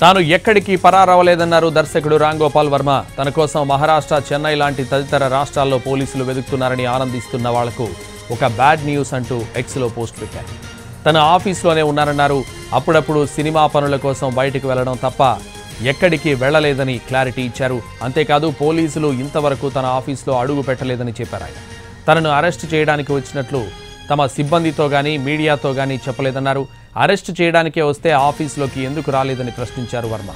తాను ఎక్కడికి పరారవలేదన్నారు దర్శకుడు రామ్ గోపాల్ వర్మ. తన కోసం మహారాష్ట్ర, చెన్నై లాంటి తదితర రాష్ట్రాల్లో పోలీసులు వెతుకుతున్నారని ఆనందిస్తున్న వాళ్లకు ఒక బ్యాడ్ న్యూస్ అంటూ ఎక్స్లో పోస్ట్ పెట్టారు. తన ఆఫీస్లోనే ఉన్నారన్నారు. అప్పుడప్పుడు సినిమా పనుల కోసం బయటకు వెళ్లడం తప్ప ఎక్కడికి వెళ్లలేదని క్లారిటీ ఇచ్చారు. అంతేకాదు పోలీసులు ఇంతవరకు తన ఆఫీస్లో అడుగు పెట్టలేదని చెప్పారు. ఆయన తనను అరెస్ట్ చేయడానికి వచ్చినట్లు తమ సిబ్బందితో గానీ మీడియాతో గానీ చెప్పలేదన్నారు. అరెస్ట్ చేయడానికే వస్తే ఆఫీస్లోకి ఎందుకు రాలేదని ప్రశ్నించారు వర్మ.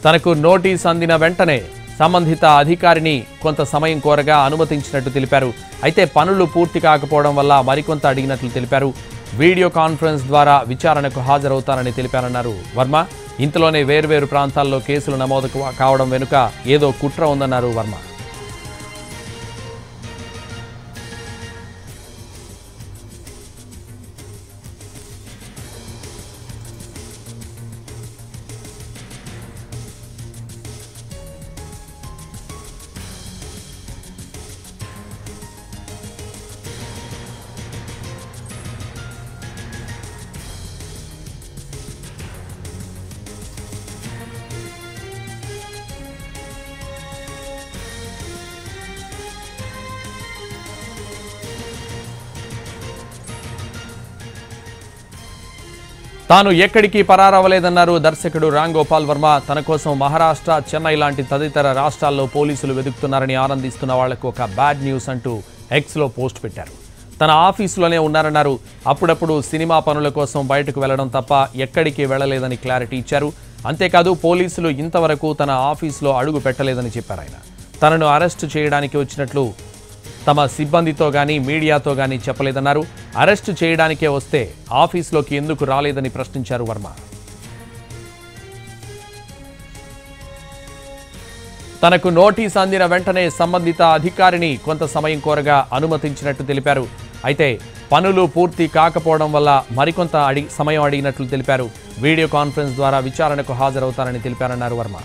తనకు నోటీస్ అందిన వెంటనే సంబంధిత అధికారిని కొంత సమయం కోరగా అనుమతించినట్టు తెలిపారు. అయితే పనులు పూర్తి కాకపోవడం వల్ల మరికొంత అడిగినట్లు తెలిపారు. వీడియో కాన్ఫరెన్స్ ద్వారా విచారణకు హాజరవుతానని తెలిపారన్నారు వర్మ. ఇంతలోనే వేర్వేరు ప్రాంతాల్లో కేసులు నమోదు కావడం వెనుక ఏదో కుట్ర ఉందన్నారు వర్మ. తాను ఎక్కడికి పరారవలేదన్నారు దర్శకుడు రామ్ గోపాల్ వర్మ. తన కోసం మహారాష్ట్ర, చెన్నై లాంటి తదితర రాష్ట్రాల్లో పోలీసులు వెతుకుతున్నారని ఆనందిస్తున్న వాళ్లకు ఒక బ్యాడ్ న్యూస్ అంటూ ఎక్స్లో పోస్ట్ పెట్టారు. తన ఆఫీసులోనే ఉన్నారన్నారు. అప్పుడప్పుడు సినిమా పనుల కోసం బయటకు వెళ్లడం తప్ప ఎక్కడికి వెళ్లలేదని క్లారిటీ ఇచ్చారు. అంతేకాదు పోలీసులు ఇంతవరకు తన ఆఫీస్లో అడుగు పెట్టలేదని చెప్పారు. ఆయన తనను అరెస్ట్ చేయడానికి వచ్చినట్లు తమ సిబ్బందితో గానీ మీడియాతో గానీ చెప్పలేదన్నారు. అరెస్టు చేయడానికే వస్తే ఆఫీస్లోకి ఎందుకు రాలేదని ప్రశ్నించారు వర్మ. తనకు నోటీస్ అందిన వెంటనే సంబంధిత అధికారిని కొంత సమయం కోరగా అనుమతించినట్టు తెలిపారు. అయితే పనులు పూర్తి కాకపోవడం వల్ల మరికొంత సమయం అడిగినట్లు తెలిపారు. వీడియో కాన్ఫరెన్స్ ద్వారా విచారణకు హాజరవుతారని తెలిపారన్నారు వర్మ.